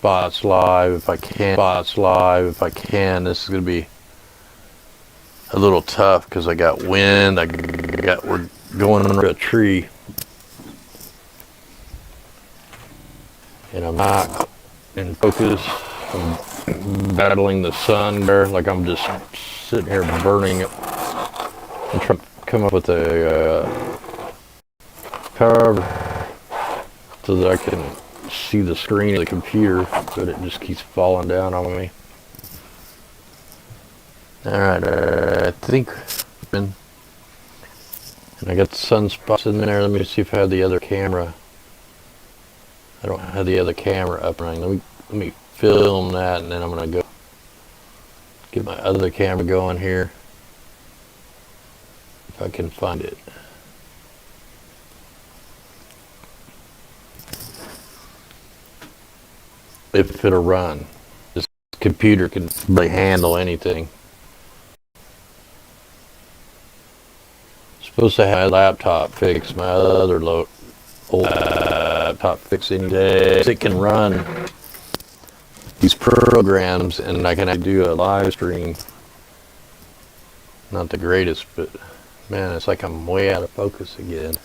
sunspots live if I can. This is gonna be a little tough because I got wind. We're going under a tree, and I'm not in focus. I'm battling the sun there, like I'm just sitting here burning it. I'm trying to come up with a cover so that I can see the screen of the computer, but it just keeps falling down on me. Alright, I think, and I got the sunspots in there. Let me see if I have the other camera. I don't have the other camera up and running. Let me film that, and then I'm going to go get my other camera going here, if I can find it. If it'll run. This computer can really handle anything. Supposed to have my laptop fixed, my other old laptop fixed any day. It can run these programs, and I can do a live stream. Not the greatest, but man, it's like I'm way out of focus again.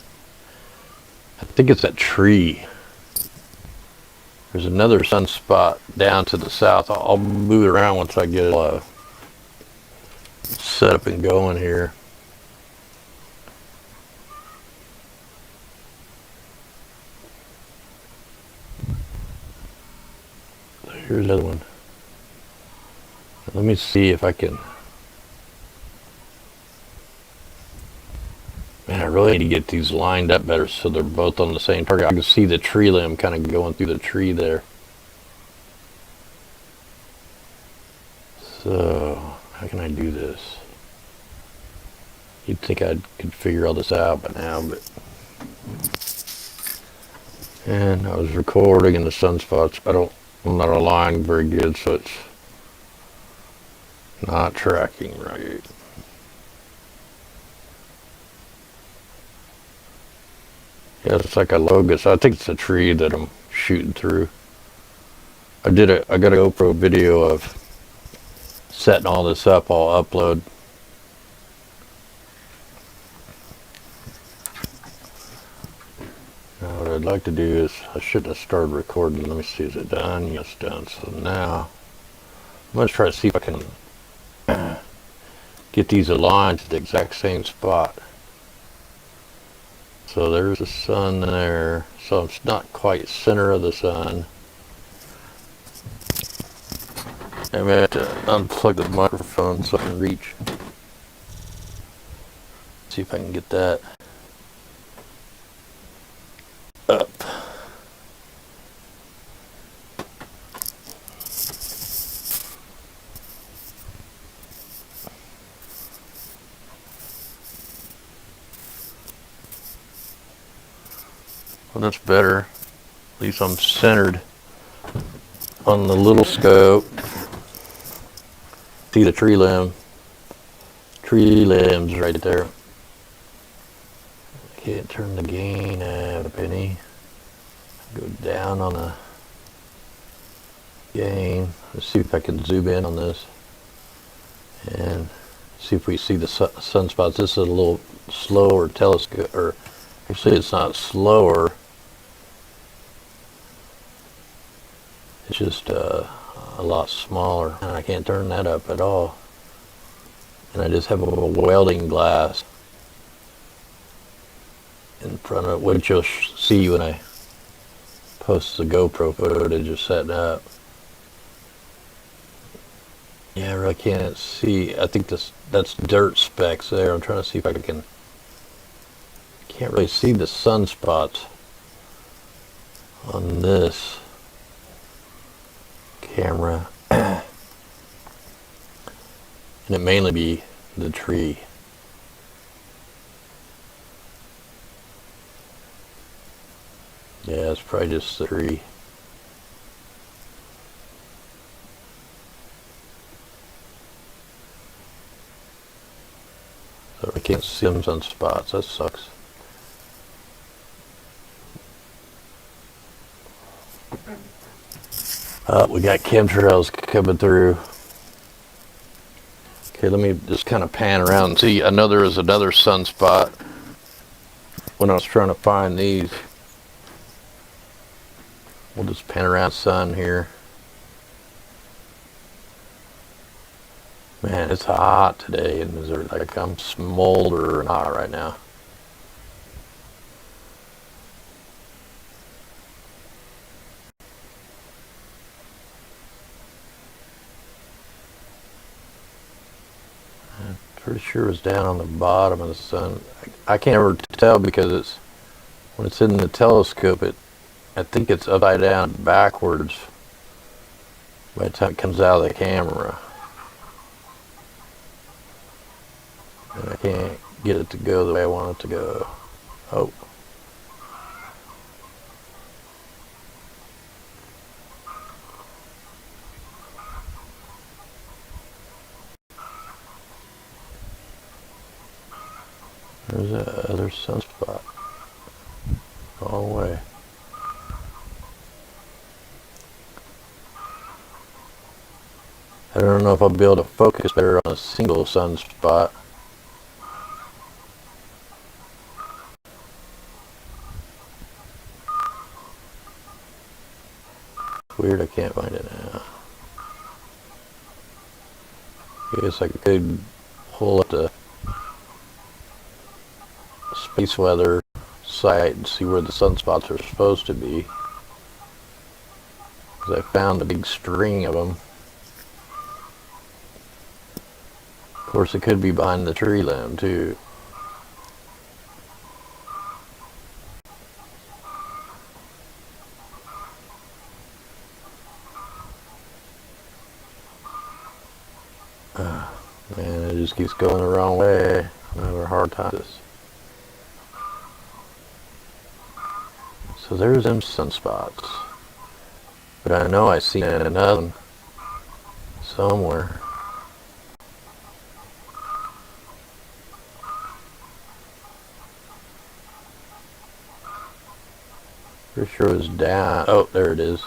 I think it's that tree. There's another sunspot down to the south. I'll move it around once I get it set up and going here. Here's another one. Let me see if I can. Man, I really need to get these lined up better so they're both on the same target. I can see the tree limb kind of going through the tree there. So, how can I do this? You'd think I could figure all this out by now, but... And I was recording in the sunspots. I'm not aligned very good, so it's not tracking right. Yeah, it's like a locust. I think it's a tree that I'm shooting through. I got a GoPro video of setting all this up. I'll upload. Now what I'd like to do is, I shouldn't have started recording. Let me see, is it done? Yes, done. So now I'm going to try to see if I can get these aligned to the exact same spot. So there's the sun there. So it's not quite center of the sun. I may have to unplug the microphone so I can reach. See if I can get that up. Well, that's better. At least I'm centered on the little scope. See the tree limbs right there. I can't turn the gain up any. Go down on the gain. Let's see if I can zoom in on this and see if we see the sunspots. This is a little slower telescope, or actually it's not slower. It's just a lot smaller, and I can't turn that up at all. And I just have a welding glass in front of it, which you'll see when I post the GoPro footage of setting up. Yeah, I really can't see. I think that's dirt specks there. I'm trying to see if I can't really see the sunspots on this camera. And it mainly be the tree. Yeah, it's probably just the tree. So I can't see them on spots. That sucks. We got chemtrails coming through. Okay, let me just kind of pan around and see. I know there is another sunspot when I was trying to find these. We'll just pan around sun here. Man, it's hot today in Missouri. Like, I'm smoldering hot right now. I'm pretty sure it's down on the bottom of the sun. I can't ever tell because it's when it's in the telescope. I think it's upside down backwards by the time it comes out of the camera. And I can't get it to go the way I want it to go. Oh. There's that other sunspot. Wrong way. I don't know if I'll be able to focus better on a single sunspot. Weird, I can't find it now. I guess I could pull up the space weather site and see where the sunspots are supposed to be. Because I found a big string of them. Of course, it could be behind the tree limb too. Man, it just keeps going the wrong way. I'm having a hard time with this. So there's them sunspots. But I know I seen another one somewhere. Pretty sure it was down. Oh, there it is.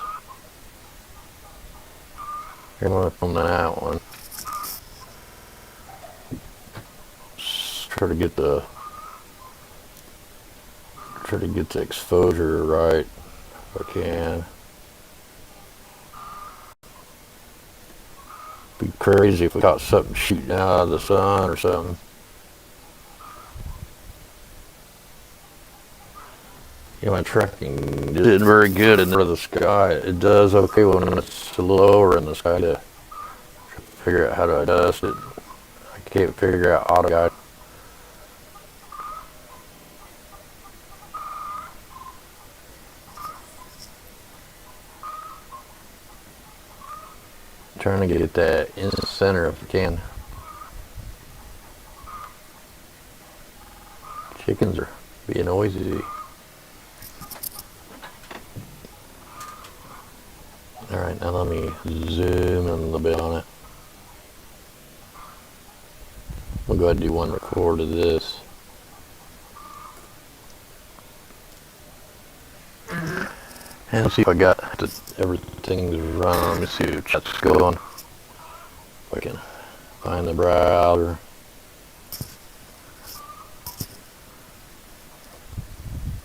Here, I'm gonna film that one. Just try to get the exposure right if I can. Be crazy if we caught something shooting out of the sun or something. You know, my tracking isn't very good in the sky. It does okay when it's a little lower in the sky to figure out how to adjust it. I can't figure out auto guide. Trying to get that in the center if I can. Chickens are being noisy. Alright, now let me zoom in a little bit on it. We'll go ahead and do one record of this. And let's see if I got everything's run. Let me see if chat's going. If I can find the browser.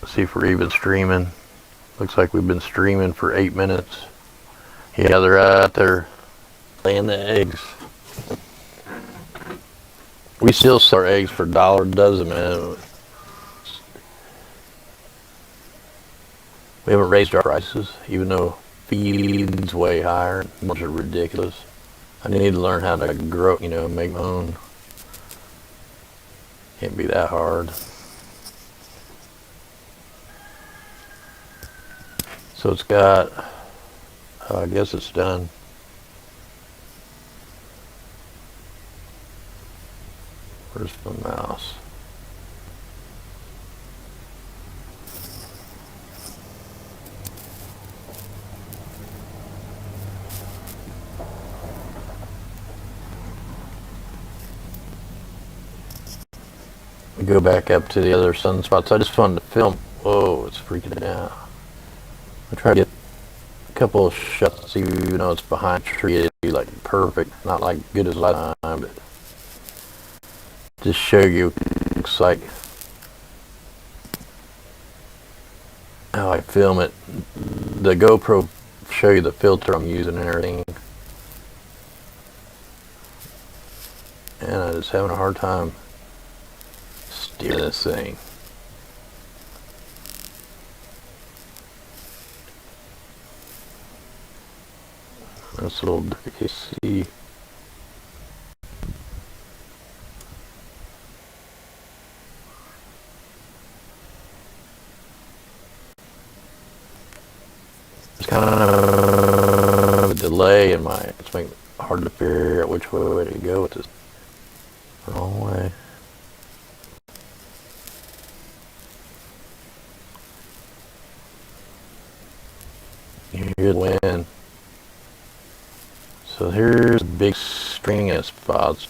See if we're even streaming. Looks like we've been streaming for 8 minutes. Yeah, they're out there laying the eggs. We still sell our eggs for $1 a dozen, man. We haven't raised our prices, even though feed's way higher. Which are ridiculous. I need to learn how to grow, make my own. Can't be that hard. So it's got, I guess it's done. Where's the mouse? We go back up to the other sunspots. I just wanted to film. Whoa, it's freaking out. I try to get a couple of shots, even though it's behind a tree, it'd be like perfect. Not like good as last time, but just show you what it looks like. How I film it. The GoPro show you the filter I'm using and everything. And I'm just having a hard time steering this thing. That's a little difficult to see. It's kind of a delay in my, it's making it hard to figure out which way to go with this. Wrong way. You hear the wind. So here's a big string of spots.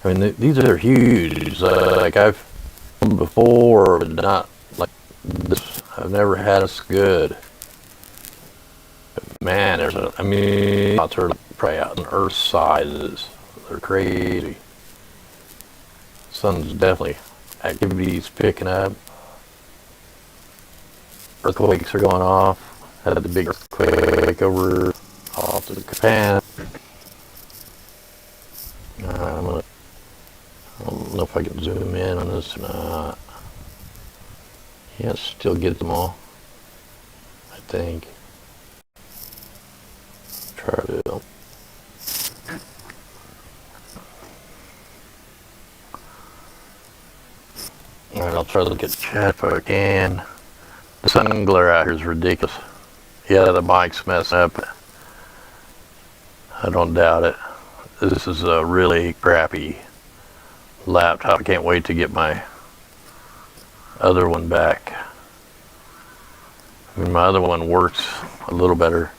I mean, these are huge. Like I've filmed before, but not like this. I've never had this good. But man, I mean, spots are probably out in Earth sizes. They're crazy. Sun's definitely, activity's picking up. Earthquakes are going off. Had the big earthquake over off the Japan. I don't know if I can zoom in on this or not. Yeah, still get them all, I think. Try to. Alright, I'll try to look at the chat if I can. The sun glare out here is ridiculous. Yeah, the mic's messing up. I don't doubt it. This is a really crappy laptop. I can't wait to get my other one back. I mean, my other one works a little better.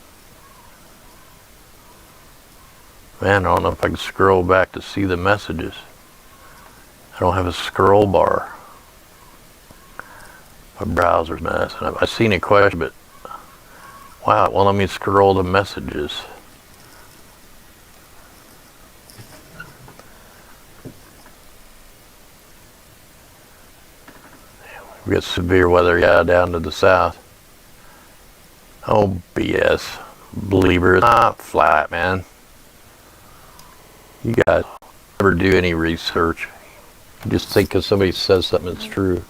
Man, I don't know if I can scroll back to see the messages. I don't have a scroll bar. My browser's messing up. I've seen a question, but wow, it won't let me scroll the messages. We got severe weather, yeah, down to the south. Oh, BS. Believer, it's not flat, man. You guys never do any research. You just think because somebody says something it's true.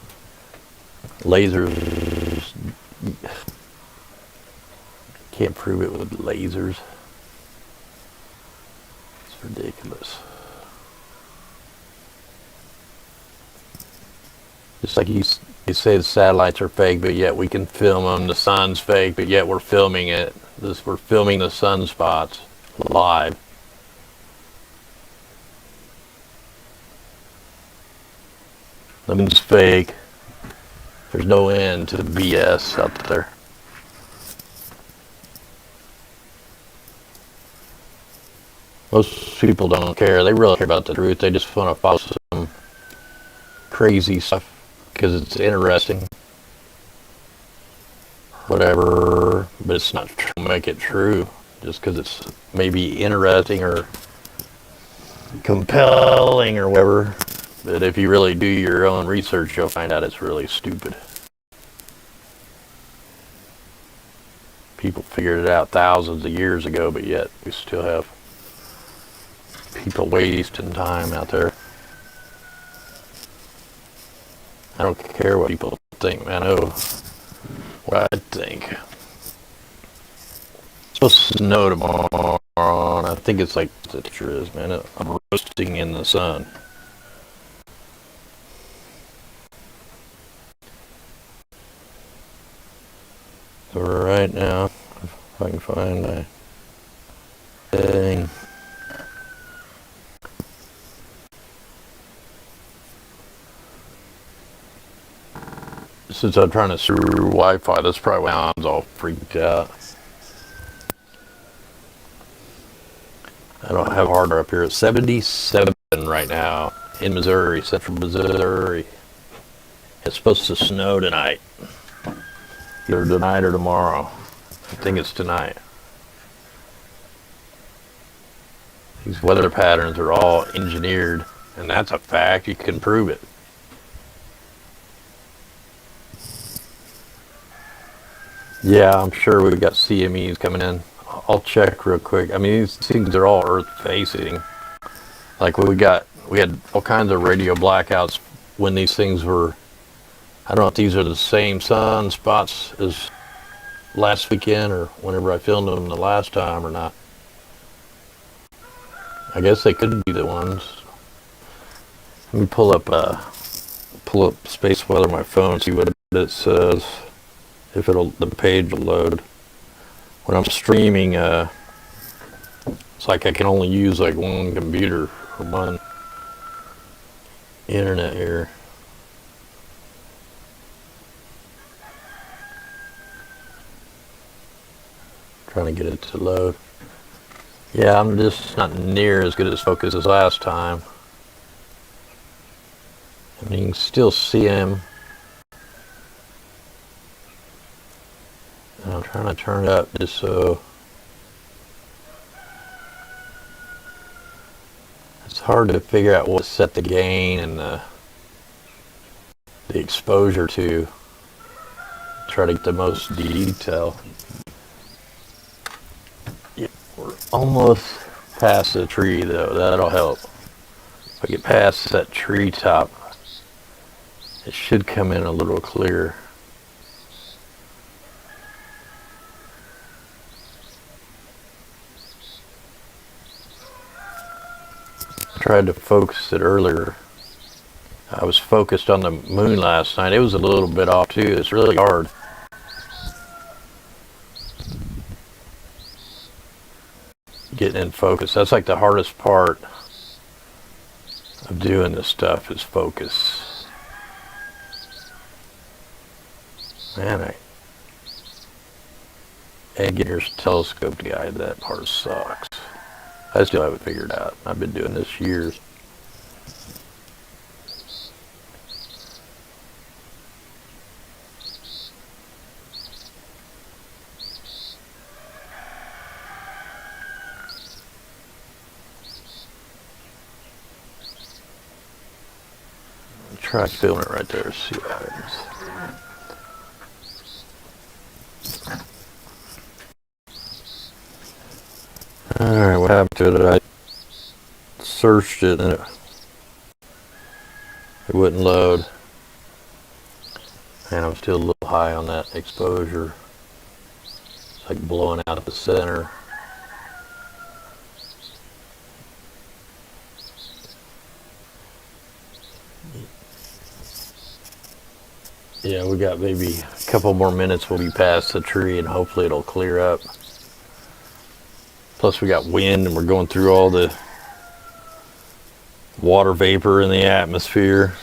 Lasers, can't prove it with lasers. It's ridiculous. Just like you say the satellites are fake, but yet we can film them. The sun's fake, but yet we're filming it. We're filming the sunspots live. The moon's fake. There's no end to the BS out there. Most people don't care. They really care about the truth. They just want to follow some crazy stuff because it's interesting. Whatever. But it's not true. Make it true just because it's maybe interesting or compelling or whatever. But if you really do your own research, you'll find out it's really stupid. People figured it out thousands of years ago, but yet we still have people wasting time out there. I don't care what people think, man. I know what I think. It's supposed to snow tomorrow, and I think it's like the temperature is, man. I'm roasting in the sun. So right now, if I can find my thing. Since I'm trying to screw Wi-Fi, that's probably why I'm all freaked out. I don't have hardware up here. It's 77 right now in Missouri, central Missouri. It's supposed to snow tonight. either tonight or tomorrow. I think it's tonight. These weather patterns are all engineered, and that's a fact. You can prove it. Yeah, I'm sure we've got CMEs coming in. I'll check real quick. I mean, these things are all Earth facing. Like we had all kinds of radio blackouts when these things were. I don't know if these are the same sunspots as last weekend or whenever I filmed them the last time or not. I guess they could be the ones. Let me pull up space weather on my phone, see what it says. If the page will load. When I'm streaming, it's like I can only use like one computer or one internet here. Trying to get it to load. Yeah, I'm just not near as good as focus as last time. I mean, you can still see him. And I'm trying to turn it up just so it's hard to figure out what to set the gain and the exposure to. Try to get the most detail. Yeah, we're almost past the tree though. That'll help. If I get past that tree top, it should come in a little clearer. Tried to focus it earlier. I was focused on the moon last night. It was a little bit off too. It's really hard. Getting in focus. That's like the hardest part of doing this stuff is focus. Man, agwnnews telescope guy, that part sucks. I still haven't figured out. I've been doing this years. Try filming it right there, see what happens. Alright, what happened to it? I searched it and it wouldn't load. And I'm still a little high on that exposure. It's like blowing out at the center. Yeah, we got maybe a couple more minutes. We'll be past the tree and hopefully it'll clear up. Plus we got wind and we're going through all the water vapor in the atmosphere.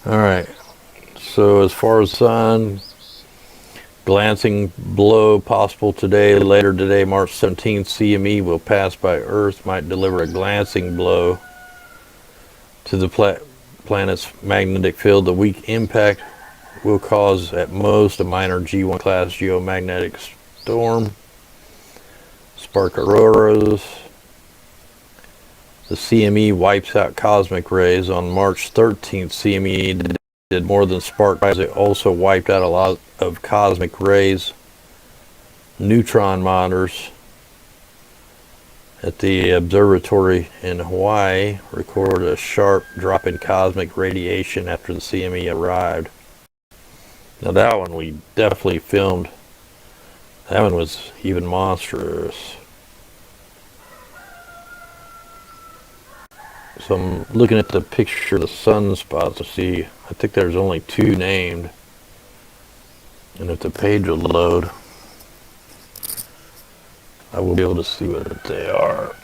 Alright, so as far as sun, glancing blow possible today, later today, March 17th, CME will pass by Earth, might deliver a glancing blow to the planet's magnetic field. The weak impact will cause at most a minor G1 class geomagnetic storm. Spark auroras. The CME wipes out cosmic rays. On March 13th, CME did more than spark rays. It also wiped out a lot of cosmic rays. Neutron monitors at the observatory in Hawaii recorded a sharp drop in cosmic radiation after the CME arrived. Now that one we definitely filmed. That one was even monstrous. So I'm looking at the picture of the sunspots to see. I think there's only 2 named. And if the page will load, I will be able to see what they are.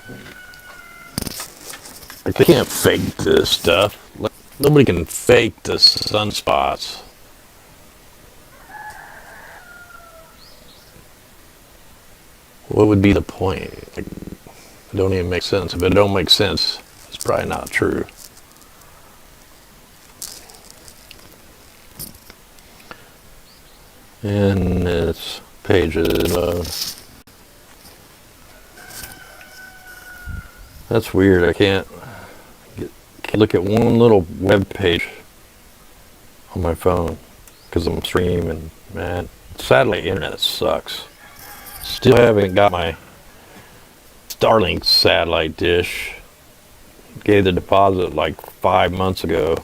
Like, they can't fake this stuff. Nobody can fake the sunspots. What would be the point? Like, it don't even make sense. If it don't make sense, it's probably not true. And its pages load. That's weird. I can't look at one little web page on my phone because I'm streaming. Man, satellite internet sucks. Still haven't got my Starlink satellite dish. Gave the deposit like 5 months ago.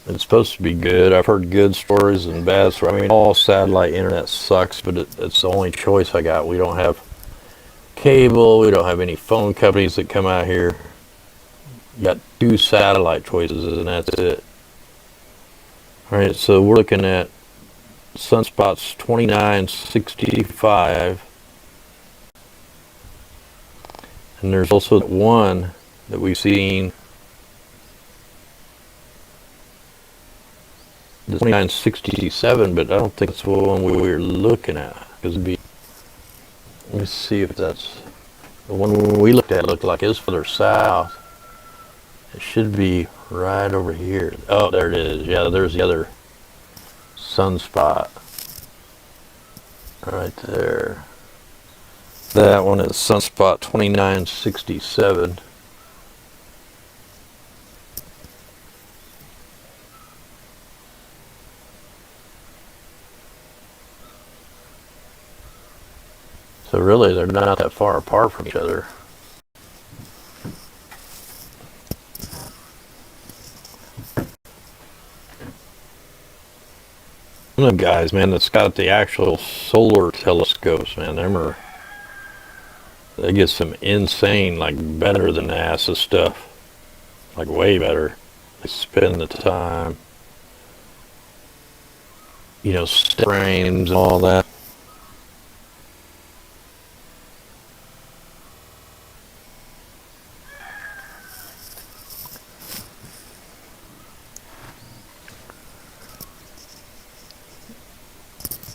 It's supposed to be good. I've heard good stories and bad stories. I mean, all satellite internet sucks, but it's the only choice I got. We don't have cable. We don't have any phone companies that come out here. You got 2 satellite choices, and that's it. All right, so we're looking at sunspots 2965. And there's also one that we've seen, the 2967, but I don't think it's the one we were looking at. Because it'd be, let me see if that's the one we looked at. Looked like it's further south. It should be right over here. Oh, there it is. Yeah, there's the other sunspot right there. That one is sunspot 2967. So really, they're not that far apart from each other. One of them guys, man, that's got the actual solar telescopes, man, they get some insane, like better than NASA stuff, like way better. They spend the time, you know, frames and all that.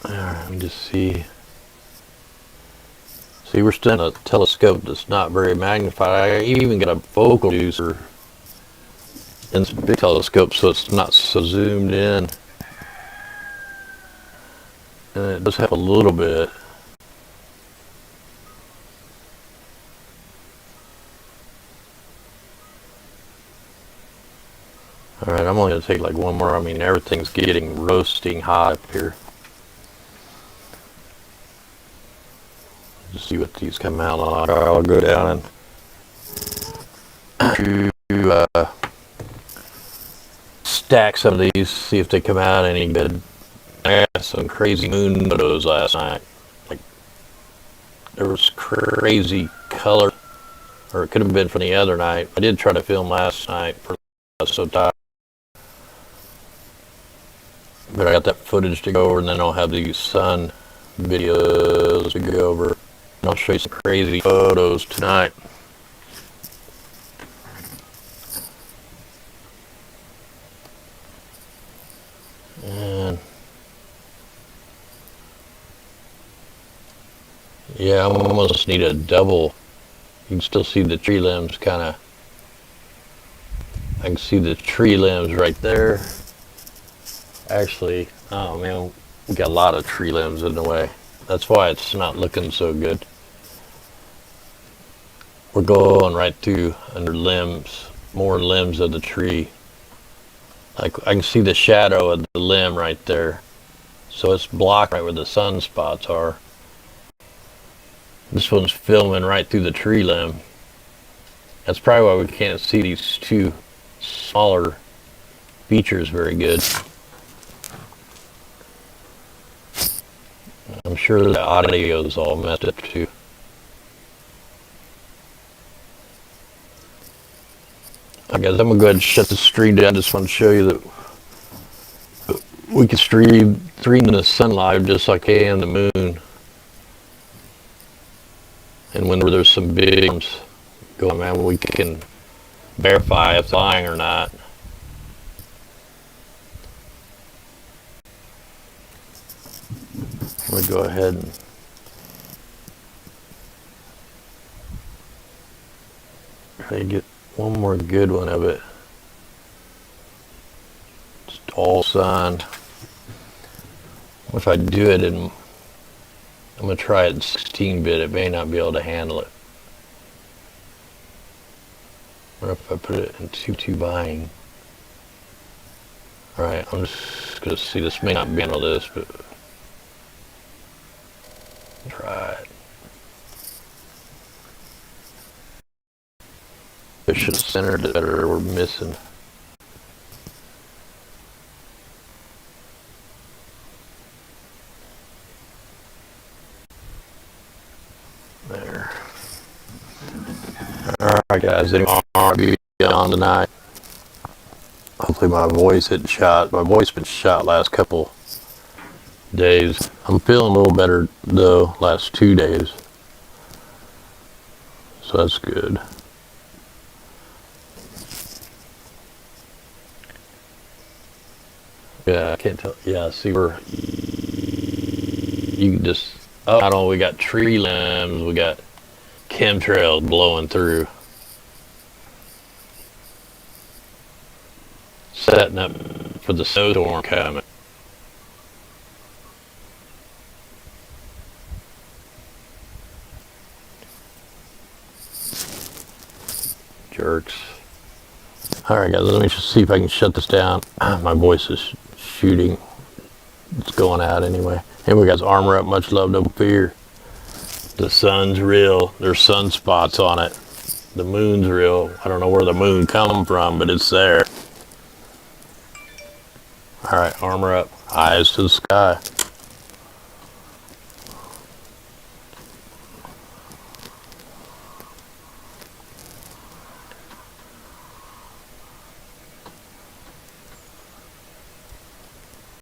Alright, let me just see. See, we're still in a telescope that's not very magnified. I even got a focal reducer in this big telescope, so it's not so zoomed in. And it does have a little bit. Alright, I'm only going to take like one more. I mean, everything's getting roasting hot up here. Just see what these come out like. I'll go down and stack some of these, see if they come out any good. I got some crazy moon photos last night. Like, there was crazy color, or it could have been from the other night. I did try to film last night, I was so tired. But I got that footage to go over, and then I'll have these sun videos to go over. And I'll show you some crazy photos tonight. And yeah, I almost need a double. You can still see the tree limbs kind of. I can see the tree limbs right there. Actually, oh man, we got a lot of tree limbs in the way. That's why it's not looking so good. We're going right through under limbs, more limbs of the tree. Like, I can see the shadow of the limb right there. So it's blocked right where the sunspots are. This one's filming right through the tree limb. That's probably why we can't see these 2 smaller features very good. I'm sure the audio is all messed up too. I guess I'm gonna go ahead and shut the stream down. I just want to show you that we can stream the sun live just like I can the moon. And when there's some big ones going, man, we can verify if they're lying or not. I'm gonna go ahead and try to get one more good one of it. all sun. If I do it in, I'm going to try it in 16-bit, it may not be able to handle it. Or if I put it in 2 buying. Alright, I'm just going to see, this may not handle this, but try it. I should have centered it better, we're missing. There. Alright guys, anyway, I'll be on tonight. Hopefully my voice isn't shot. My voice been shot last couple days. I'm feeling a little better though, last 2 days. So that's good. Yeah, I can't tell. Yeah, see where you can just, oh, not only we got tree limbs, we got chemtrails blowing through. Setting up for the snowstorm coming. Jerks. Alright guys, let me just see if I can shut this down. My voice is shooting. It's going out anyway. Anyway guys, armor up, much love, no fear. The sun's real. There's sunspots on it. The moon's real. I don't know where the moon come from, but it's there. Alright, armor up. Eyes to the sky.